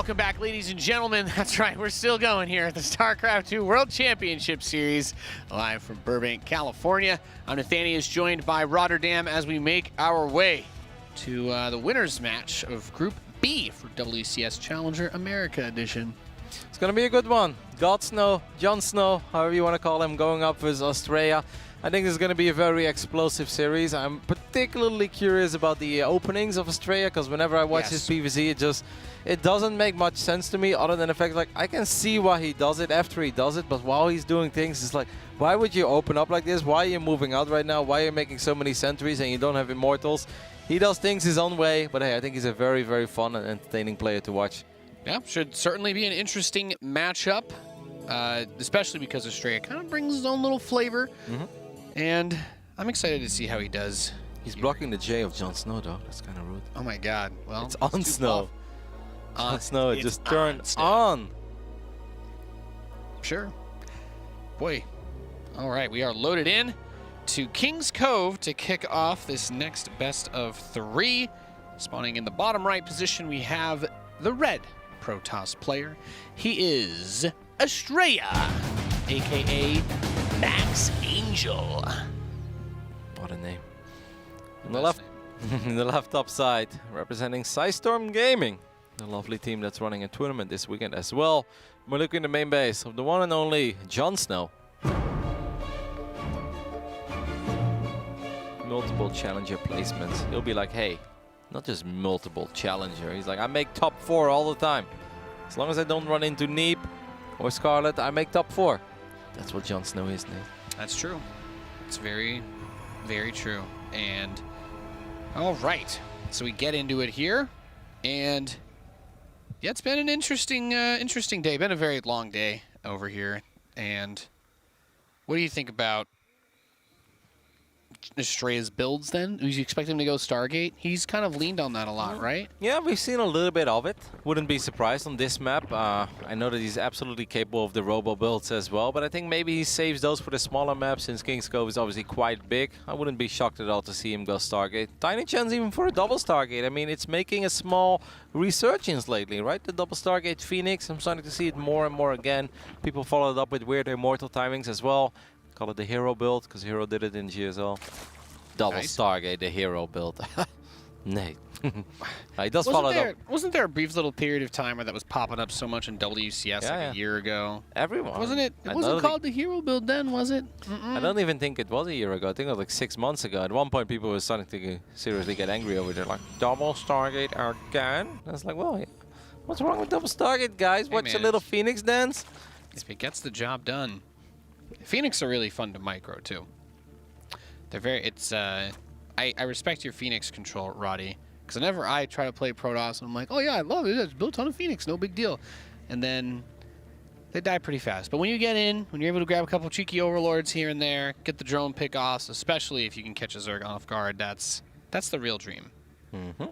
welcome back, ladies and gentlemen. That's right, we're still going here at the StarCraft 2 World Championship Series, live from Burbank, California. I'm Nathanius, joined by Rotterdam as we make our way to the winner's match of Group B for WCS Challenger America Edition. It's going to be a good one. JonSnow, however you want to call him, going up with Astrea. I think this is going to be a very explosive series. I'm particularly curious about the openings of Astrea, because whenever I watch his PvZ, it doesn't make much sense to me, other than the fact like I can see why he does it after he does it, but while he's doing things, it's like, why would you open up like this? Why are you moving out right now? Why are you making so many sentries and you don't have immortals? He does things his own way, but hey, I think he's a very, very fun and entertaining player to watch. Yeah, should certainly be an interesting matchup, especially because Astrea kind of brings his own little flavor. And I'm excited to see how he does. He's blocking the J of JonSnow, though. That's kind of rude. Oh my God! Well, it's on Snow. JonSnow just turned on. Sure. Boy. All right, we are loaded in to King's Cove to kick off this next best of 3. Spawning in the bottom right position, we have the red Protoss player. He is Astrea, aka Max Angel. What a name. On the left, in the left top side, representing Storm Gaming, the lovely team that's running a tournament this weekend as well. We're looking at the main base of the one and only JonSnow. Multiple challenger placements. He'll be like, hey, not just multiple challenger. He's like, I make top 4 all the time. As long as I don't run into Neep or Scarlet, I make top 4. That's what JonSnow is, Nate. That's true. It's very, very true. And all right, so we get into it here, and yeah, it's been an interesting day. Been a very long day over here. And what do you think about Astrea's builds then? Do you expect him to go Stargate? He's kind of leaned on that a lot, right? Yeah, we've seen a little bit of it. Wouldn't be surprised on this map. I know that he's absolutely capable of the robo builds as well, but I think maybe he saves those for the smaller maps, since King's Cove is obviously quite big. I wouldn't be shocked at all to see him go Stargate. Tiny chance even for a double Stargate. I mean, it's making a small resurgence lately, right? The double Stargate Phoenix, I'm starting to see it more and more again. People followed up with weird immortal timings as well. Call it the hero build, because Hero did it in GSL. Double Stargate, the hero build. Nate. He does follow it up. Wasn't there a brief little period of time where that was popping up so much in WCS a year ago? Everyone. Wasn't it? It wasn't called the hero build then, was it? I don't even think it was a year ago. I think it was like 6 months ago. At one point, people were starting to seriously get angry over there. Like, double Stargate again? I was like, well, what's wrong with double Stargate, guys? Hey, watch a little Phoenix dance? If it gets the job done. Phoenix are really fun to micro too. They're very. I respect your Phoenix control, Roddy, because whenever I try to play Protoss, I'm like, oh yeah, I love it. It's built on a Phoenix, no big deal. And then they die pretty fast. But when you get in, when you're able to grab a couple cheeky overlords here and there, get the drone pick-offs, especially if you can catch a Zerg off guard, that's the real dream.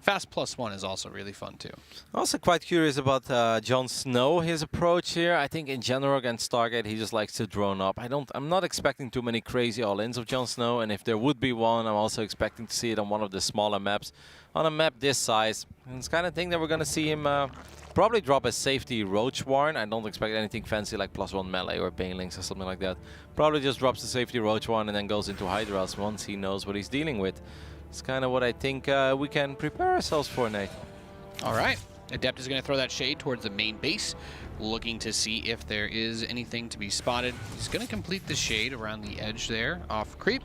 Fast +1 is also really fun too. Also quite curious about JonSnow, his approach here. I think in general against Stargate, he just likes to drone up. I'm not expecting too many crazy all-ins of JonSnow, and if there would be one, I'm also expecting to see it on one of the smaller maps. On a map this size, and it's kind of thing that we're going to see him probably drop a safety Roach Warren. I don't expect anything fancy like +1 melee or Banelings or something like that. Probably just drops the safety Roach Warren and then goes into Hydras once he knows what he's dealing with. It's kind of what I think we can prepare ourselves for, Nate. All right. Adept is going to throw that shade towards the main base, looking to see if there is anything to be spotted. He's going to complete the shade around the edge there, off creep.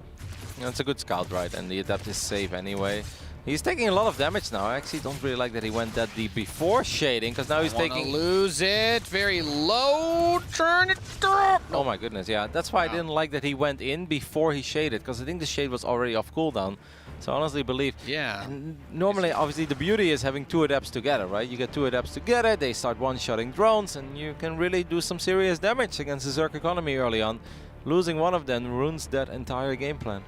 That's a good scout, right? And the Adept is safe anyway. He's taking a lot of damage now. I actually don't really like that he went that deep before shading, because now he's taking... lose it. Very low. Turn it up. Oh my goodness, yeah. That's why I didn't like that he went in before he shaded, because I think the shade was already off cooldown. So I honestly believe... Yeah. Normally, obviously, the beauty is having 2 Adepts together, right? You get 2 Adepts together, they start one-shotting drones, and you can really do some serious damage against the Zerg economy early on. Losing one of them ruins that entire game plan.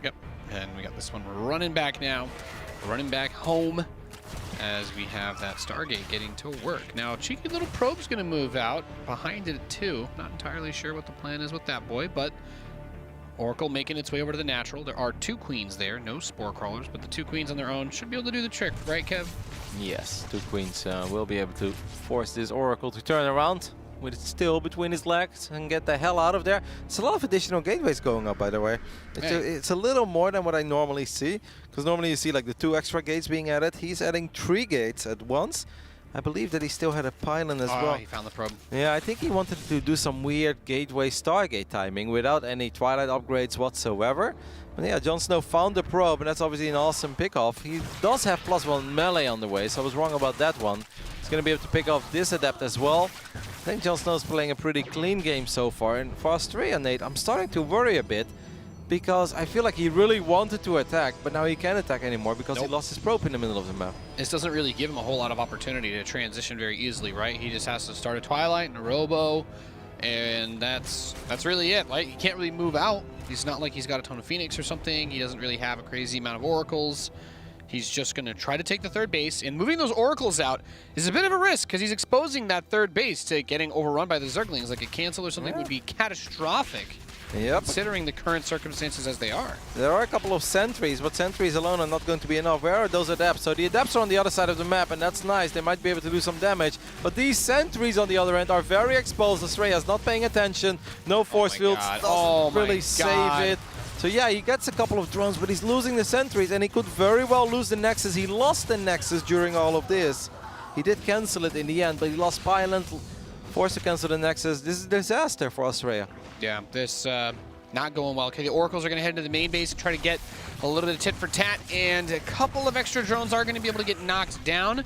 Yep. And we got this one running back now. Running back home as we have that Stargate getting to work. Now, cheeky little probe's going to move out behind it too. Not entirely sure what the plan is with that boy, but Oracle making its way over to the natural. There are 2 queens there, no spore crawlers, but the 2 queens on their own should be able to do the trick, right, Kev? Yes, 2 queens will be able to force this Oracle to turn around with it still between his legs and get the hell out of there. It's a lot of additional gateways going up, by the way. It's a little more than what I normally see, because normally you see like the 2 extra gates being added. He's adding 3 gates at once. I believe that he still had a pylon as well. He found the probe. Yeah, I think he wanted to do some weird gateway Stargate timing without any Twilight upgrades whatsoever. But yeah, JonSnow found the probe, and that's obviously an awesome pick-off. He does have +1 melee on the way, so I was wrong about that one. He's going to be able to pick off this Adept as well. I think JonSnow's playing a pretty clean game so far. And for Astrea, Nate, I'm starting to worry a bit, because I feel like he really wanted to attack, but now he can't attack anymore because he lost his probe in the middle of the map. This doesn't really give him a whole lot of opportunity to transition very easily, right? He just has to start a Twilight and a Robo, and that's really it, right? He can't really move out. He's not like he's got a ton of Phoenix or something. He doesn't really have a crazy amount of Oracles. He's just going to try to take the 3rd base, and moving those Oracles out is a bit of a risk because he's exposing that 3rd base to getting overrun by the Zerglings. Like a cancel or something would be catastrophic. Yep. Considering the current circumstances as they are. There are a couple of sentries, but sentries alone are not going to be enough. Where are those adepts? So the adepts are on the other side of the map, and that's nice. They might be able to do some damage. But these sentries on the other end are very exposed. Astrea's not paying attention. No force fields. Doesn't really save it. So yeah, he gets a couple of drones, but he's losing the sentries, and he could very well lose the Nexus. He lost the Nexus during all of this. He did cancel it in the end, but he lost Pylon, forced to cancel the Nexus. This is a disaster for Astrea. Yeah, this not going well. Okay, the Oracles are going to head into the main base and try to get a little bit of tit for tat, and a couple of extra drones are going to be able to get knocked down.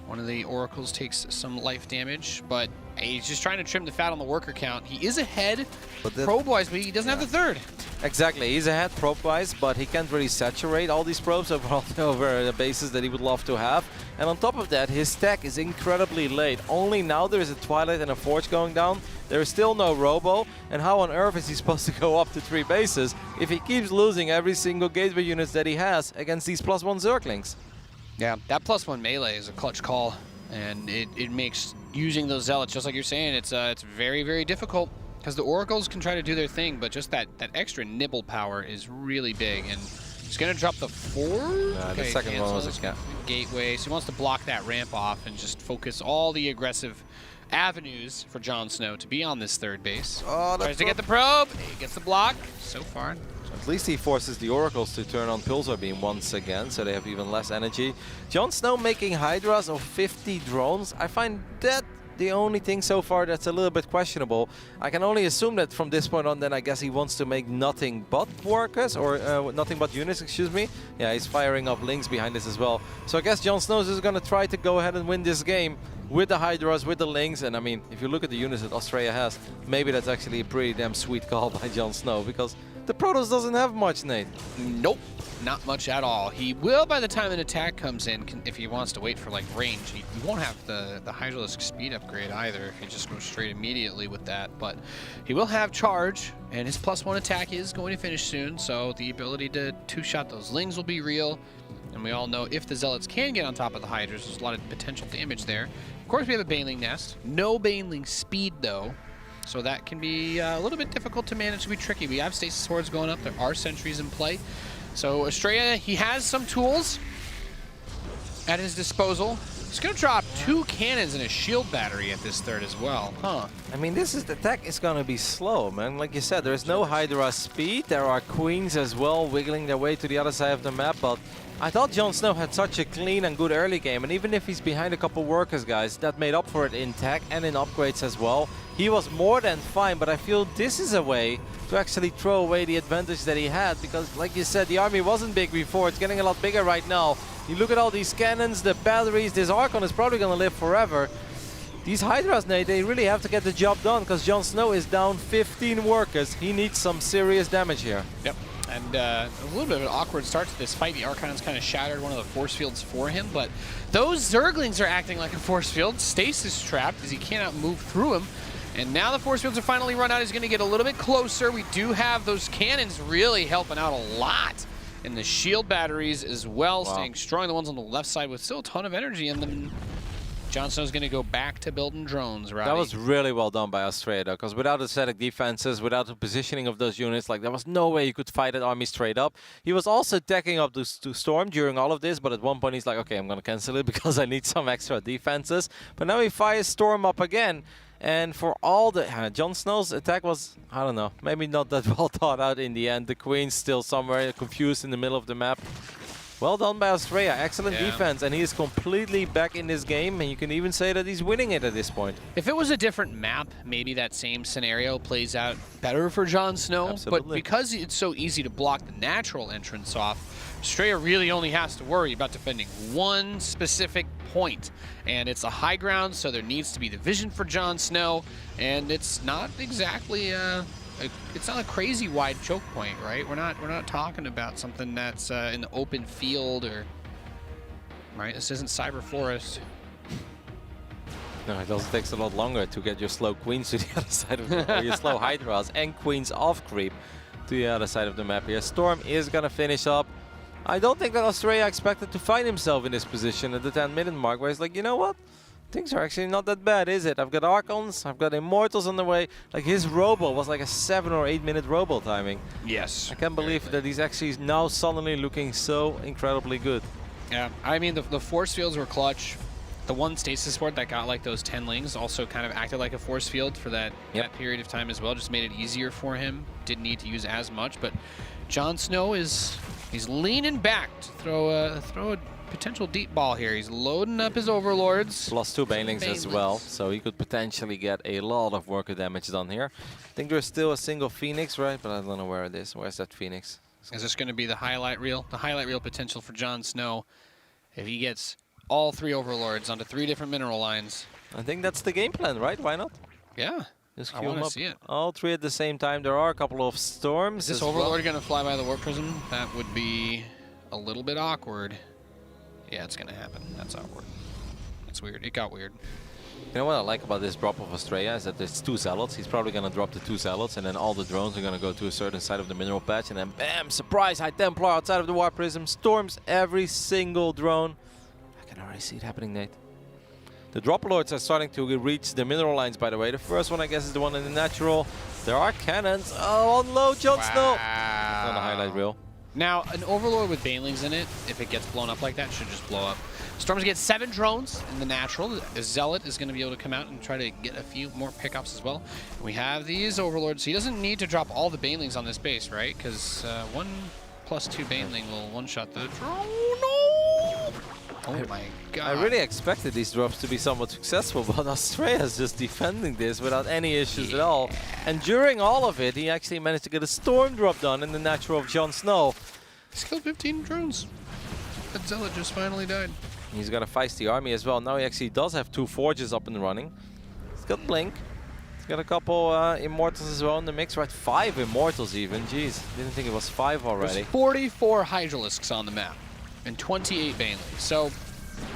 One of the Oracles takes some life damage, but he's just trying to trim the fat on the worker count. He is ahead probe-wise, but he doesn't have the 3rd. Exactly, he's ahead probe-wise, but he can't really saturate all these probes over the bases that he would love to have. And on top of that, his stack is incredibly late. Only now there is a Twilight and a Forge going down. There is still no Robo, and how on earth is he supposed to go up to 3 bases if he keeps losing every single gateway units that he has against these +1 Zerglings? Yeah, that +1 melee is a clutch call, and it makes using those Zealots, just like you're saying, it's very, very difficult. Because the Oracles can try to do their thing, but just that extra nibble power is really big. And he's going to drop the 4? The second one was a gateway. So he wants to block that ramp off and just focus all the aggressive avenues for JonSnow to be on this 3rd base. Tries to get the probe. He gets the block so far. At least he forces the Oracles to turn on Pulsar Beam once again, so they have even less energy. JonSnow making Hydras of 50 drones. I find that the only thing so far that's a little bit questionable. I can only assume that from this point on, then I guess he wants to make nothing but workers, or nothing but units, excuse me. Yeah, he's firing up Lings behind this as well. So I guess JonSnow is going to try to go ahead and win this game with the Hydras, with the Lings. And I mean, if you look at the units that Astrea has, maybe that's actually a pretty damn sweet call by JonSnow, because the Protoss doesn't have much, Nate. Nope, not much at all. He will, by the time an attack comes in, if he wants to wait for like range, he won't have the Hydralisk speed upgrade either if he just goes straight immediately with that. But he will have charge, and his +1 attack is going to finish soon, so the ability to 2-shot those Lings will be real. And we all know if the Zealots can get on top of the Hydras, there's a lot of potential damage there. Of course, we have a Baneling Nest. No Baneling speed, though. So that can be a little bit difficult to manage, to be tricky. We have Stasis Swords going up. There are sentries in play. So Astrea, he has some tools at his disposal. He's going to drop 2 cannons and a shield battery at this 3rd as well. I mean, the attack is going to be slow, man. Like you said, there is no Hydra speed. There are Queens as well wiggling their way to the other side of the map, but I thought JonSnow had such a clean and good early game, and even if he's behind a couple workers, guys, that made up for it in tech and in upgrades as well. He was more than fine, but I feel this is a way to actually throw away the advantage that he had, because like you said, the army wasn't big before. It's getting a lot bigger right now. You look at all these cannons, the batteries, this Archon is probably going to live forever. These Hydras, Nate, they really have to get the job done, because JonSnow is down 15 workers. He needs some serious damage here. Yep. And a little bit of an awkward start to this fight. The Archon's kind of shattered one of the force fields for him, but those Zerglings are acting like a force field. Stasis trapped as he cannot move through him. And now the force fields are finally run out. He's going to get a little bit closer. We do have those cannons really helping out a lot. And the shield batteries as well, staying strong. The ones on the left side with still a ton of energy in them. JonSnow's going to go back to building drones, right? That was really well done by Astrea, though, because without the static defenses, without the positioning of those units, like there was no way you could fight that army straight up. He was also attacking up to Storm during all of this, but at one point he's like, okay, I'm going to cancel it because I need some extra defenses. But now he fires Storm up again. And for all the... JonSnow's attack was, I don't know, maybe not that well thought out in the end. The Queen's still somewhere confused in the middle of the map. Well done by Astrea. Excellent defense. And he is completely back in this game. And you can even say that he's winning it at this point. If it was a different map, maybe that same scenario plays out better for JonSnow. Absolutely. But because it's so easy to block the natural entrance off, Astrea really only has to worry about defending one specific point. And it's a high ground, so there needs to be the vision for JonSnow. And it's not exactly it's not a crazy wide choke point, right? We're not talking about something that's in the open field or right. This isn't Cyber Forest. No, it also takes a lot longer to get your slow queens to the other side of the map, or your slow hydras and queens off creep to the other side of the map here. Storm is gonna finish up. I don't think that Astrea expected to find himself in this position at the 10-minute mark, where he's like, you know what? Things are actually not that bad, is it? I've got Archons, I've got Immortals on the way. Like, his robo was like a 7 or 8 minute robo timing. Yes. I can't believe that he's actually now suddenly looking so incredibly good. Yeah, I mean, the force fields were clutch. The one stasis board that got like those 10 lings also kind of acted like a force field for that period of time as well. Just made it easier for him. Didn't need to use as much, but JonSnow he's leaning back to throw a potential deep ball here. He's loading up his overlords. Plus 2 banelings as well, so he could potentially get a lot of worker damage done here. I think there's still a single Phoenix, right? But I don't know where it is. Where's that Phoenix? Is this going to be the highlight reel? The highlight reel potential for JonSnow if he gets all 3 overlords onto 3 different mineral lines. I think that's the game plan, right? Why not? Yeah. Just I queue want them to up see it. all 3 at the same time. There are a couple of storms. Is this overlord going to fly by the warp prism? That would be a little bit awkward. Yeah, it's going to happen. That's awkward. That's weird. It got weird. You know what I like about this drop of Astrea is that there's 2 zealots. He's probably going to drop the 2 zealots, and then all the drones are going to go to a certain side of the mineral patch, and then bam, surprise, High Templar outside of the warp prism, storms every single drone. I can already see it happening, Nate. The drop lords are starting to reach the mineral lines, by the way. The first one, I guess, is the one in the natural. There are cannons. Oh, unload JonSnow. On the highlight reel. Now, an overlord with banelings in it, if it gets blown up like that, should just blow up. Storm's get 7 drones in the natural. The zealot is going to be able to come out and try to get a few more pickups as well. We have these overlords. He doesn't need to drop all the banelings on this base, right? Because 1 + 2 baneling will one-shot the drone. Oh, no! Oh my god. I really expected these drops to be somewhat successful, but Astrea is just defending this without any issues at all. And during all of it, he actually managed to get a storm drop done in the natural of JonSnow. He's killed 15 drones. That zealot just finally died. He's got a feisty army as well. Now he actually does have 2 forges up and running. He's got Blink. He's got a couple Immortals as well in the mix, right? 5 Immortals even. Jeez, didn't think it was 5 already. There's 44 Hydralisks on the map and 28 banelings. So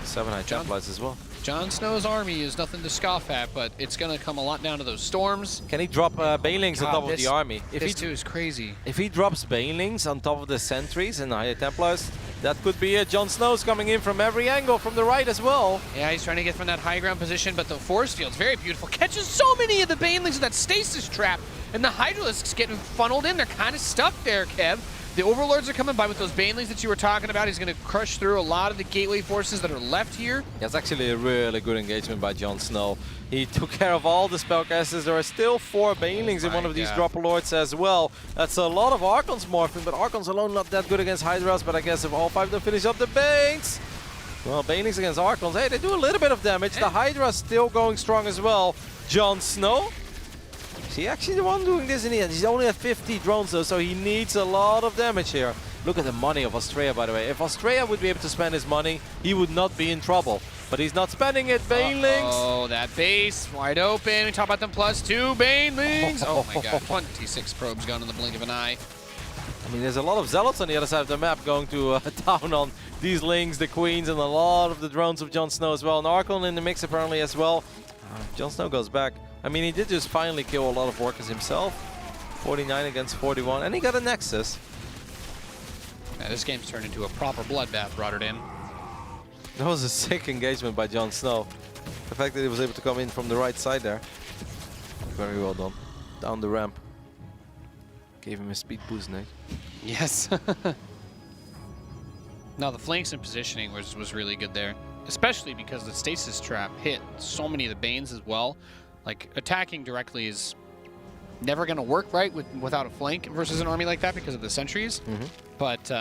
7 High Templars as well. JonSnow's army is nothing to scoff at, but it's going to come a lot down to those storms. Can he drop banelings on top of the army? If this too is crazy. If he drops banelings on top of the sentries and the High Templars, that could be it. JonSnow's coming in from every angle, from the right as well. Yeah, he's trying to get from that high ground position, but the force field's very beautiful. Catches so many of the banelings in that stasis trap, and the Hydralisks getting funneled in. They're kind of stuck there, Kev. The overlords are coming by with those banelings that you were talking about. He's going to crush through a lot of the gateway forces that are left here. That's actually a really good engagement by JonSnow. He took care of all the spellcasters. There are still 4 banelings in one of these drop lords as well. That's a lot of Archons morphing, but Archons alone not that good against Hydras. But I guess if all 5 of them finish up the banks, well, banelings against Archons, hey, they do a little bit of damage. The Hydra's still going strong as well. JonSnow. Is he actually the one doing this in the end? He's only at 50 drones though, so he needs a lot of damage here. Look at the money of Astrea, by the way. If Astrea would be able to spend his money, he would not be in trouble. But he's not spending it. Banelings. Oh, that base wide open. We talk about them +2 banelings. Oh my god, 26 probes gone in the blink of an eye. I mean, there's a lot of zealots on the other side of the map going to town on these lings, the queens, and a lot of the drones of JonSnow as well. And Archon in the mix apparently as well. JonSnow goes back. I mean, he did just finally kill a lot of workers himself. 49 against 41, and he got a Nexus. Yeah, this game's turned into a proper bloodbath, Rotterdam. That was a sick engagement by JonSnow. The fact that he was able to come in from the right side there. Very well done. Down the ramp. Gave him a speed boost, Nate. Yes. No, the flanks and positioning was really good there. Especially because the stasis trap hit so many of the Banes as well. Like, attacking directly is never going to work right without a flank versus an army like that because of the sentries. But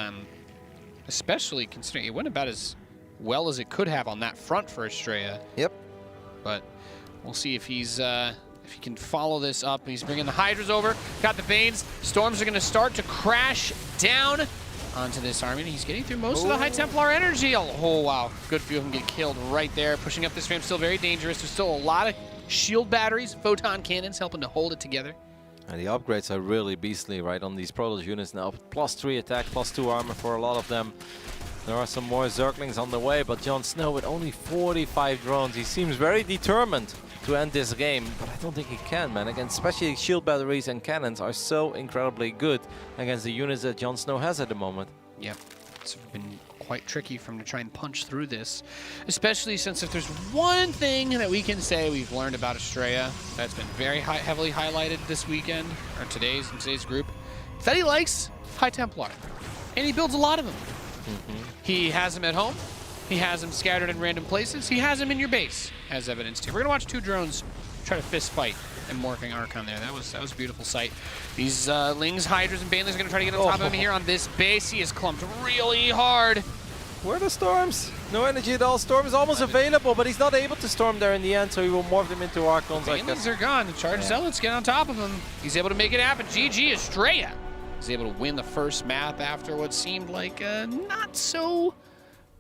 especially considering it went about as well as it could have on that front for Astrea. Yep. But we'll see if he's if he can follow this up. He's bringing the Hydras over. Got the Banes. Storms are going to start to crash down onto this army. He's getting through most of the High Templar energy. Oh, wow. Good few of them get killed right there. Pushing up this ramp, still very dangerous. There's still a lot of shield batteries, photon cannons helping to hold it together. And the upgrades are really beastly, right, on these Protoss units now. +3 attack, +2 armor for a lot of them. There are some more Zerglings on the way, but JonSnow with only 45 drones. He seems very determined to end this game, but I don't think he can, man. Again, especially shield batteries and cannons are so incredibly good against the units that JonSnow has at the moment. Yep, it's been quite tricky for him to try and punch through this, especially since if there's one thing that we can say we've learned about Astrea that's been very heavily highlighted this weekend, or in today's group, is that he likes High Templar, and he builds a lot of them. He has them at home. He has them scattered in random places. He has them in your base, as evidenced here. We're gonna watch two drones try to fist fight and morphing Archon there. That was a beautiful sight. These Lings, Hydras, and Banelings are gonna try to get on top of him here on this base. He is clumped really hard. Where are the storms? No energy at all. Storm is almost available, but he's not able to storm there in the end, so he will morph them into Archons. Banelings are gone. The Charged Zealots get on top of him. He's able to make it happen. GG Astrea. He's able to win the first map after what seemed like a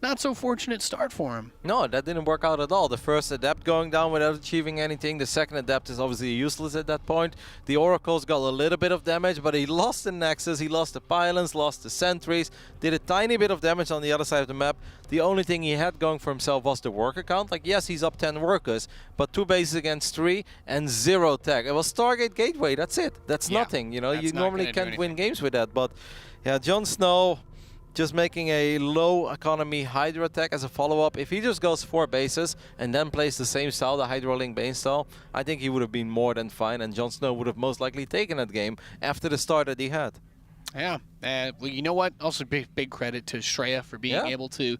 not so fortunate start for him. No, that didn't work out at all. The first Adept going down without achieving anything. The second Adept is obviously useless at that point. The Oracles got a little bit of damage, but he lost the Nexus, he lost the Pylons, lost the Sentries, did a tiny bit of damage on the other side of the map. The only thing he had going for himself was the worker count. Like, yes, he's up 10 workers, but 2 bases against 3 and 0 tech. It was Stargate Gateway, that's it. That's nothing, you know. You normally can't win games with that, but yeah, JonSnow just making a low economy Hydra attack as a follow-up. If he just goes 4 bases and then plays the same style, the Hydra Link Bane style, I think he would have been more than fine, and JonSnow would have most likely taken that game after the start that he had. Yeah, well, you know what? Also, big credit to Astrea for being able to,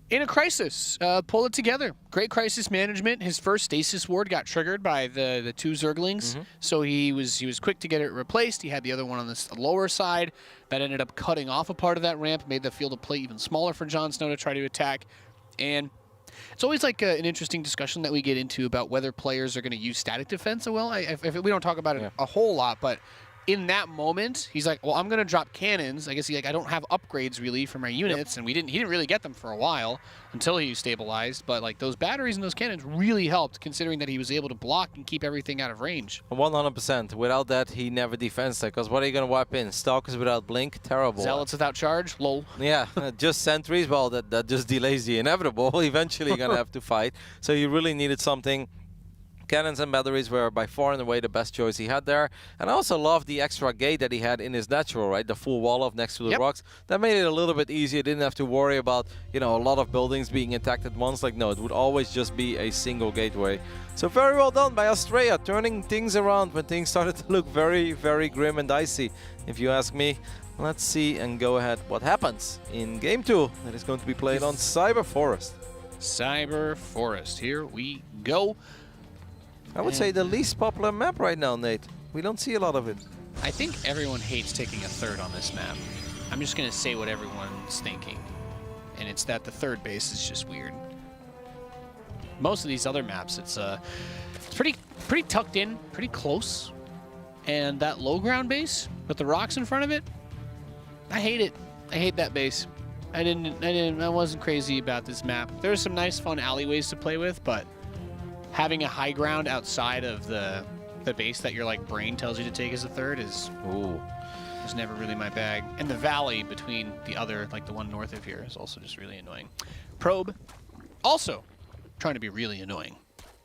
in a crisis, pull it together. Great crisis management. His first stasis ward got triggered by the 2 Zerglings, so he was quick to get it replaced. He had the other one on the lower side that ended up cutting off a part of that ramp, made the field of play even smaller for JonSnow to try to attack. And it's always like an interesting discussion that we get into about whether players are going to use static defense. Well, we don't talk about it a whole lot, but in that moment, he's like, well, I'm going to drop cannons. I guess I don't have upgrades really for my units, and he didn't really get them for a while until he stabilized. But like those batteries and those cannons really helped, considering that he was able to block and keep everything out of range. 100%. Without that, he never defends that, because what are you going to wipe in? Stalkers without blink? Terrible. Zealots without charge? Lol. Yeah, just sentries? Well, that just delays the inevitable. Eventually, you're going to have to fight. So you really needed something. Cannons and batteries were by far and away the best choice he had there. And I also love the extra gate that he had in his natural, right? The full wall of next to the rocks. That made it a little bit easier. Didn't have to worry about, you know, a lot of buildings being attacked at once. Like, no, it would always just be a single gateway. So very well done by Astrea, turning things around when things started to look very, very grim and dicey, if you ask me. Let's see and go ahead what happens in game 2 that is going to be played on Cyber Forest. Cyber Forest, here we go. I would say the least popular map right now, Nate. We don't see a lot of it. I think everyone hates taking a third on this map. I'm just going to say what everyone's thinking. And it's that the third base is just weird. Most of these other maps, it's pretty tucked in, pretty close. And that low ground base with the rocks in front of it, I hate it. I hate that base. I wasn't crazy about this map. There's some nice fun alleyways to play with, but having a high ground outside of the base that your like brain tells you to take as a third is never really my bag. And the valley between the other, like the one north of here, is also just really annoying. Probe, also trying to be really annoying.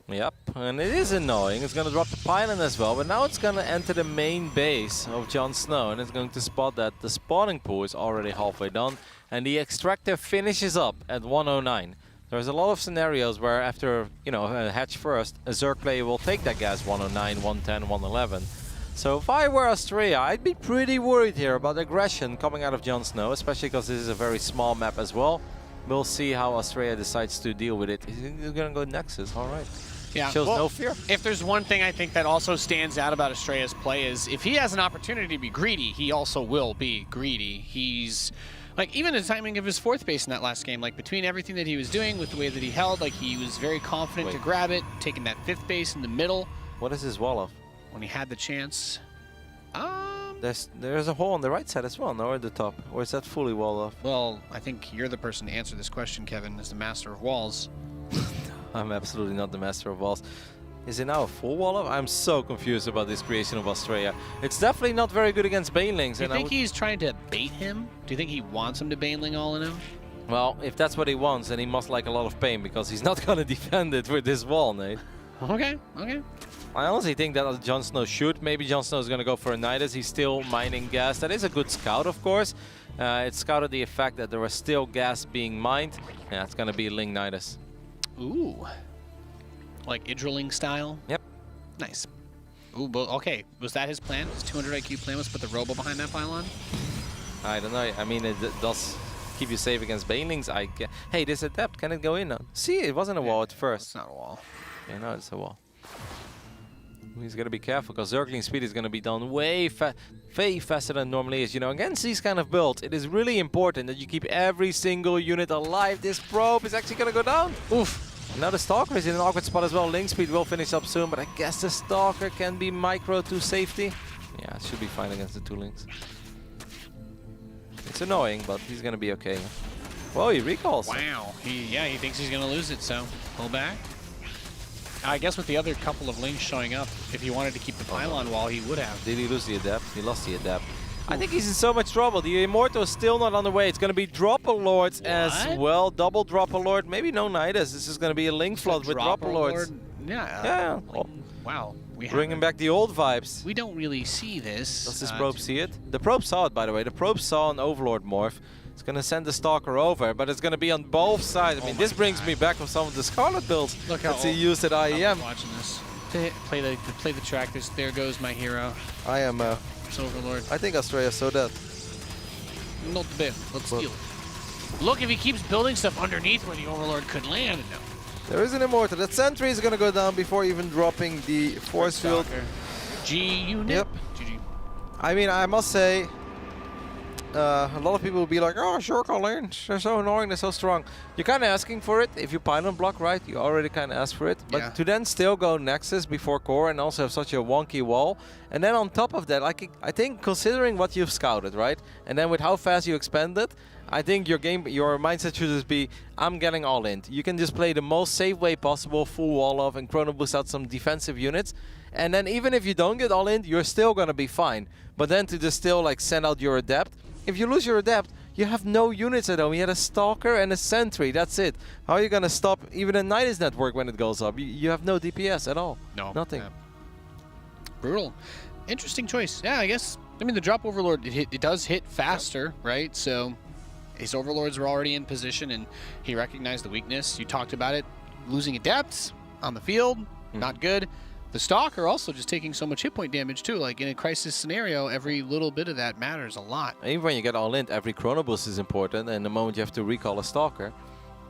Yep, and it is annoying. It's going to drop the pylon as well, but now it's going to enter the main base of JonSnow, and it's going to spot that the spawning pool is already halfway done, and the extractor finishes up at 109. There's a lot of scenarios where after, you know, a hatch first, a Zerg player will take that gas 109, 110, 111. So if I were Astrea, I'd be pretty worried here about aggression coming out of JonSnow, especially because this is a very small map as well. We'll see how Astrea decides to deal with it. He's gonna go Nexus, all right. Yeah, Shows no fear. If there's one thing I think that also stands out about Astrea's play is if he has an opportunity to be greedy, he also will be greedy. He's like, even the timing of his fourth base in that last game, like between everything that he was doing with the way that he held, like he was very confident to grab it, taking that fifth base in the middle. What is his wall of? When he had the chance. There's a hole on the right side as well, no, at the top. Or is that fully walled off? Well, I think you're the person to answer this question, Kevin, as the master of walls. I'm absolutely not the master of walls. Is it now a full wall off? I'm so confused about this creation of Astrea. It's definitely not very good against Banelings. Do you think he's trying to bait him? Do you think he wants him to Baneling all in him? Well, if that's what he wants, then he must like a lot of pain, because he's not going to defend it with this wall, Nate. Okay, okay. I honestly think that JonSnow should. Maybe JonSnow is going to go for a Nidus. He's still mining gas. That is a good scout, of course. It scouted the effect that there was still gas being mined. Yeah, it's going to be Ling Nidus. Ooh. Like Idriling style? Yep. Nice. Ooh, but okay. Was that his plan? His 200 IQ plan was put the Robo behind that pylon? I don't know. I mean, it does keep you safe against Banelings. Hey, this Adept, can it go in now? See, it wasn't a wall at first. It's not a wall. Yeah, no, it's a wall. He's got to be careful, because Zergling speed is going to be done way faster than normally is. You know, against these kind of builds, it is really important that you keep every single unit alive. This probe is actually going to go down. Oof. Now the Stalker is in an awkward spot as well. Link speed will finish up soon, but I guess the Stalker can be micro to safety. Yeah, it should be fine against the two Links. It's annoying, but he's going to be okay. Whoa, he recalls. Wow. He thinks he's going to lose it, so pull back. I guess with the other couple of Links showing up, if he wanted to keep the pylon wall, he would have. Did he lose the Adept? He lost the Adept. I think he's in so much trouble. The Immortal is still not on the way. It's going to be Dropper Lords as well. Double Dropper Lord. Maybe no Nidus. This is going to be a Link flood with Dropper Lords. Yeah. Yeah. Wow. Bringing back the old vibes. We don't really see this. Does this probe see it? The probe saw it, by the way. The probe saw an Overlord morph. It's going to send the Stalker over, but it's going to be on both sides. I mean, this brings me back with some of the Scarlet builds that he used at IEM. I'm watching this. Play the track. There goes my hero. I am Overlord. I think Astrea is so dead. Not bad. Let's steal. Look, if he keeps building stuff underneath where the Overlord could land. No. There is an Immortal. That Sentry is going to go down before even dropping the Force Field. G-Unit. Yep. GG. I mean, I must say, a lot of people will be like, oh, sure, Colin, they're so annoying, they're so strong. You're kind of asking for it. If you pylon block right, you already kind of ask for it. But to then still go Nexus before core and also have such a wonky wall. And then on top of that, like, I think considering what you've scouted, right? And then with how fast you expand it, I think your mindset should just be, I'm getting all in. You can just play the most safe way possible, full wall off, and chrono boost out some defensive units. And then even if you don't get all in, you're still going to be fine. But then to just still like send out your Adept. If you lose your Adept, you have no units at home. You had a Stalker and a Sentry, that's it. How are you going to stop even a Nidus network when it goes up? You have no DPS at all. No. Nothing. Yeah. Brutal. Interesting choice. Yeah, I guess. I mean, the Drop Overlord, it does hit faster, right? So his Overlords were already in position, and he recognized the weakness. You talked about it. Losing Adepts on the field, not good. The Stalker also just taking so much hit point damage too. Like in a crisis scenario, every little bit of that matters a lot. Even when you get all in, every chrono boost is important, and the moment you have to recall a Stalker,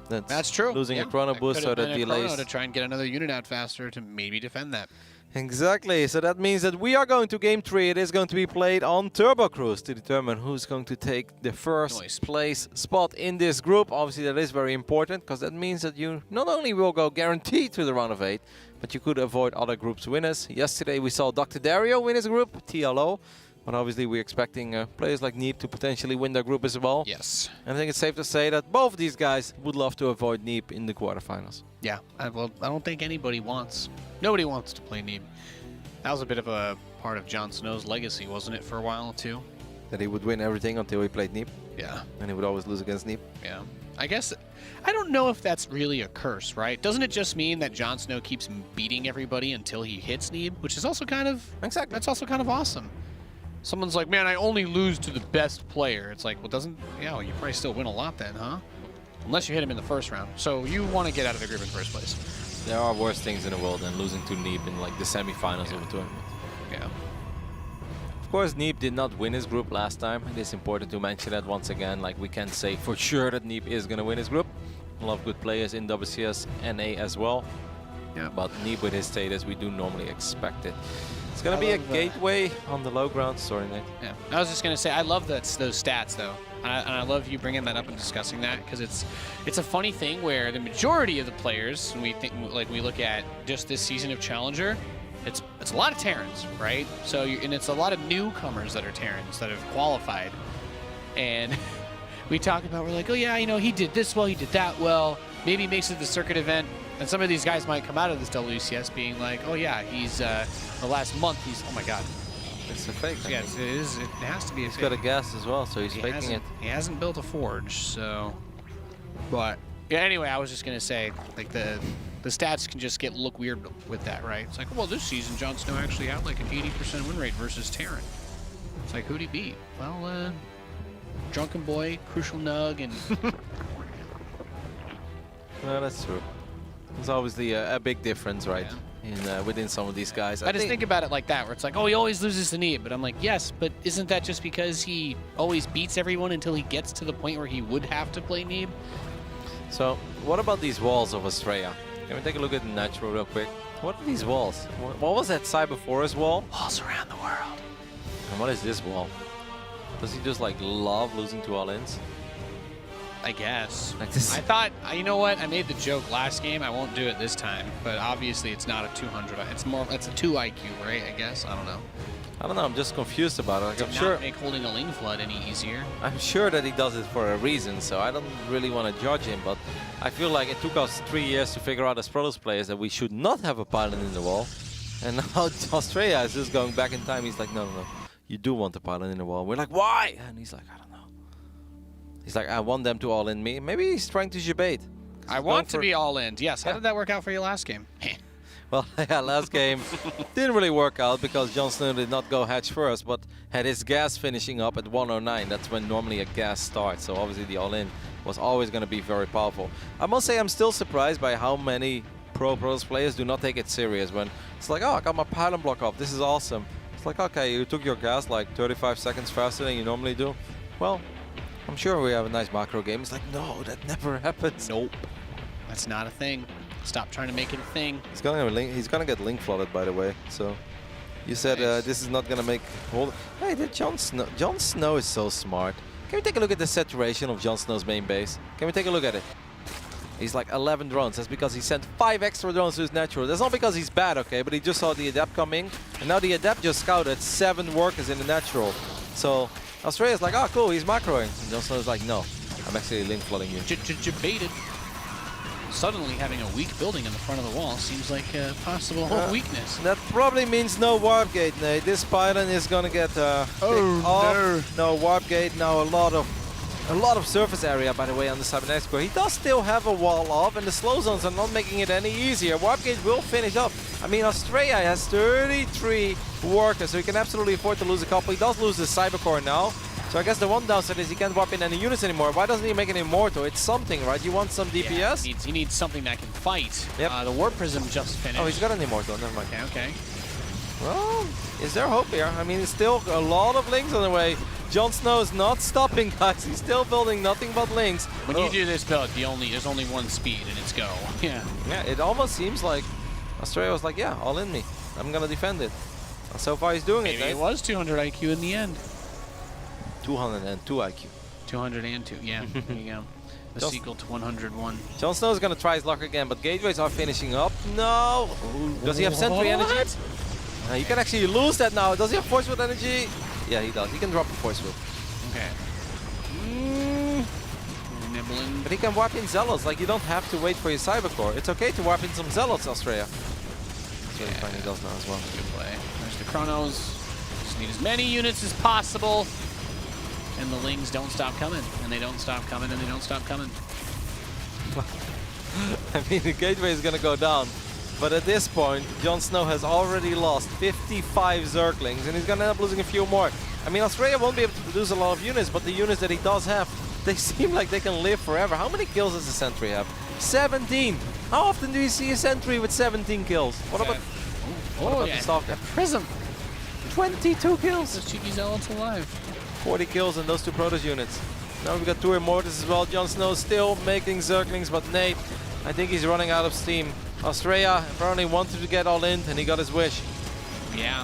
that's true. Losing a chrono boost so that delays to try and get another unit out faster to maybe defend that. Exactly. So that means that we are going to game 3. It is going to be played on Turbo Cruise to determine who's going to take the first place spot in this group. Obviously, that is very important because that means that you not only will go guaranteed to the round of 8, but you could avoid other groups' winners. Yesterday, we saw Dr. Dario win his group, TLO. But obviously, we're expecting players like Neep to potentially win their group as well. Yes. And I think it's safe to say that both of these guys would love to avoid Neep in the quarterfinals. Yeah. Well, I don't think anybody wants. Nobody wants to play Neep. That was a bit of a part of JonSnow's legacy, wasn't it, for a while, too? That he would win everything until he played Neep. Yeah. And he would always lose against Neep. Yeah. I guess, I don't know if that's really a curse, right? Doesn't it just mean that JonSnow keeps beating everybody until he hits Neep, which is also kind of, that's also kind of awesome. Someone's like, man, I only lose to the best player. It's like, well, you probably still win a lot then, huh? unless you hit him in the first round. So you want to get out of the group in first place. There are worse things in the world than losing to Neep in like the semifinals of a tournament. Yeah. Of course, Neep did not win his group last time. It is important to mention that once again. Like, we can't say for sure that Neep is going to win his group. A lot of good players in WCS, NA as well. Yeah. But Neep with his status, we do normally expect it. It's going to be a gateway on the low ground. Sorry, Nate. Yeah. I was just going to say, I love those stats, though. And I love you bringing that up and discussing that, because it's a funny thing where the majority of the players, when we think, like, we look at just this season of Challenger, it's a lot of Terrans, right? So and it's a lot of newcomers that are Terrans that have qualified, and we talk about, we're like, oh yeah, you know, he did this well, he did that well, maybe he makes it to the circuit event, and some of these guys might come out of this WCS being like, oh yeah, he's the last month he's, oh my god. It's a fake. Yeah, it is. It has to be a He's fake. got a gas as well, so he's faking it. He hasn't built a forge, so. But yeah. Anyway, I was just gonna say, like the stats can just look weird with that, right? It's like, well, this season JonSnow actually had like an 80% win rate versus Terran. It's like, who'd he beat? Well, Drunken Boy, Crucial Nug, and. No, that's true. There's obviously a big difference, right? Yeah. Within some of these guys. I just think about it like that, where it's like, oh, he always loses to Neeb. But I'm like, yes, but isn't that just because he always beats everyone until he gets to the point where he would have to play Neeb? So, what about these walls of Astrea? Can we take a look at the natural real quick? What are these walls? What was that Cyber Forest wall? Walls around the world. And what is this wall? Does he just like love losing to all-ins? I guess. Like this. I thought, you know what? I made the joke last game. I won't do it this time. But obviously, it's not a 200. It's a 2 IQ, right? I guess. I don't know. I don't know. I'm just confused about it. Like, I'm Not sure. make holding a Ling Flood any easier. I'm sure that he does it for a reason. So I don't really want to judge him. But I feel like it took us 3 years to figure out as Protoss players that we should not have a pylon in the wall. And now Astrea is just going back in time. He's like, no, no, no. You do want the pylon in the wall. We're like, why? And he's like, I don't know. He's like, I want them to all in me. Maybe he's trying to debate. I want to be all in. Yes. How did that work out for you last game? Well, yeah, last game didn't really work out because JonSnow did not go hatch first, but had his gas finishing up at 109. That's when normally a gas starts. So obviously the all-in was always going to be very powerful. I must say I'm still surprised by how many Protoss players do not take it serious when it's like, oh, I got my pylon block off. This is awesome. It's like, okay, you took your gas like 35 seconds faster than you normally do. Well, I'm sure we have a nice macro game. It's like, no, that never happens. Nope. That's not a thing. Stop trying to make it a thing. He's gonna get link flooded, by the way. So you said Nice. this is not gonna make hold. Hey, did JonSnow is so smart. Can we take a look at the saturation of JonSnow's main base? Can we take a look at it? He's like 11 drones. That's because he sent 5 extra drones to his natural. That's not because he's bad, okay? But he just saw the Adept coming, and now the Adept just scouted 7 workers in the natural. So Astrea's like, oh cool, he's macroing. And JonSnow's like, no, I'm actually link flooding you. Baited. Suddenly having a weak building in the front of the wall seems like a possible weakness. That probably means no warp gate, Nate. This pylon is gonna get picked off. No warp gate. Now a lot of surface area, by the way, on the cybernetics core. He does still have a wall off, and the slow zones are not making it any easier. Warp gate will finish up. I mean, Astrea has 33 workers, so he can absolutely afford to lose a couple. He does lose the cyber core now. So I guess the one downside is he can't warp in any units anymore. Why doesn't he make an Immortal? It's something, right? You want some DPS? Yeah, he needs something that can fight. Yep. The Warp Prism just finished. Oh, he's got an Immortal. Never mind. Okay. Well, is there hope here? I mean, it's still a lot of links on the way. JonSnow is not stopping, guys. He's still building nothing but links. When you do this build, there's only one speed, and it's go. Yeah. Yeah, it almost seems like Astrea was like, yeah, all in me. I'm going to defend it. And so far, he's doing it. Maybe it was 200 IQ in the end. 202 IQ. 202, yeah. There you go. The sequel to 101. JonSnow is going to try his luck again, but gateways are finishing up. No! Does he have Sentry energy? You can actually lose that now. Does he have Force Field energy? Yeah, he does. He can drop a Force Field. Okay. Nibbling. But he can warp in Zealots. Like, you don't have to wait for your Cyber Core. It's okay to warp in some Zealots, Astrea. That's what he finally does now as well. Good play. There's the Chronos. Just need as many units as possible. And the Lings don't stop coming. And they don't stop coming, and they don't stop coming. I mean, the gateway is going to go down. But at this point, JonSnow has already lost 55 Zerglings, and he's going to end up losing a few more. I mean, Astrea won't be able to produce a lot of units, but the units that he does have They seem like they can live forever. How many kills does the sentry have? 17. How often do you see a sentry with 17 kills? What about the stalker? Prism. 22 kills. Those cheeky zealots alive. 40 kills in those two Protoss units. Now we've got two Immortals as well. JonSnow still making Zerglings, but Nate, I think he's running out of steam. Astrea apparently wanted to get all in, and he got his wish. Yeah.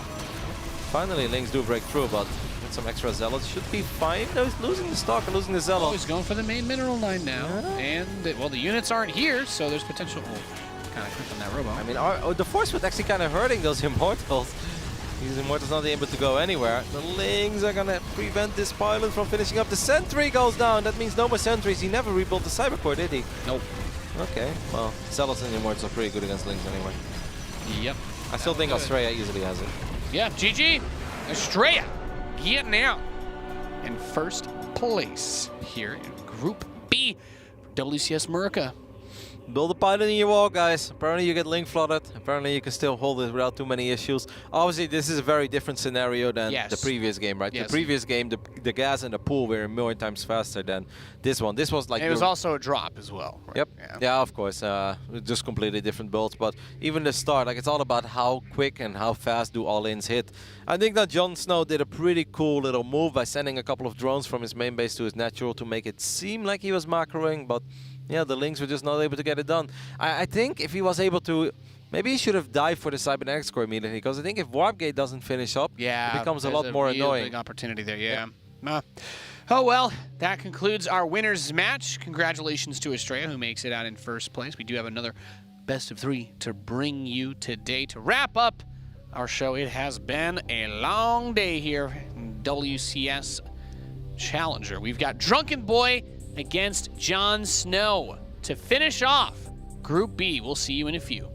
Finally, Lings do break through, but with some extra Zealots should be fine. No, he's losing the Stalker, losing the Zealot. Oh, he's going for the main mineral line now. And, well, the units aren't here, so there's potential. Oh, kind of quick on that robo. I mean, the Force was actually kind of hurting those Immortals. These Immortals not able to go anywhere. The Lings are going to prevent this pilot from finishing up. The Sentry goes down. That means no more Sentries. He never rebuilt the Cybercore, did he? Nope. Okay, well, Zealots and Immortals are pretty good against Lings anyway. Yep. I still think Astrea easily has it. Yeah, GG. Astrea getting out in first place here in Group B for WCS America. Build a pilot in your wall, guys. Apparently you get link flooded. Apparently you can still hold it without too many issues. Obviously this is a very different scenario than the previous game, right? Yes. The previous game, the gas and the pool were a million times faster than this one. This was like... And it was also a drop as well. Right? Yep. Yeah, of course. Just completely different builds. But even the start, like it's all about how quick and how fast do all-ins hit. I think that JonSnow did a pretty cool little move by sending a couple of drones from his main base to his natural to make it seem like he was macroing, but yeah, the Lings were just not able to get it done. I think if he was able to, maybe he should have dived for the Cybernetics core immediately, because I think if Warp Gate doesn't finish up, it becomes a lot more annoying. Big opportunity there, yeah. Oh well, that concludes our winners match. Congratulations to Astrea, who makes it out in first place. We do have another best of 3 to bring you today to wrap up our show. It has been a long day here in WCS Challenger. We've got Drunken Boy against JonSnow to finish off Group B. We'll see you in a few.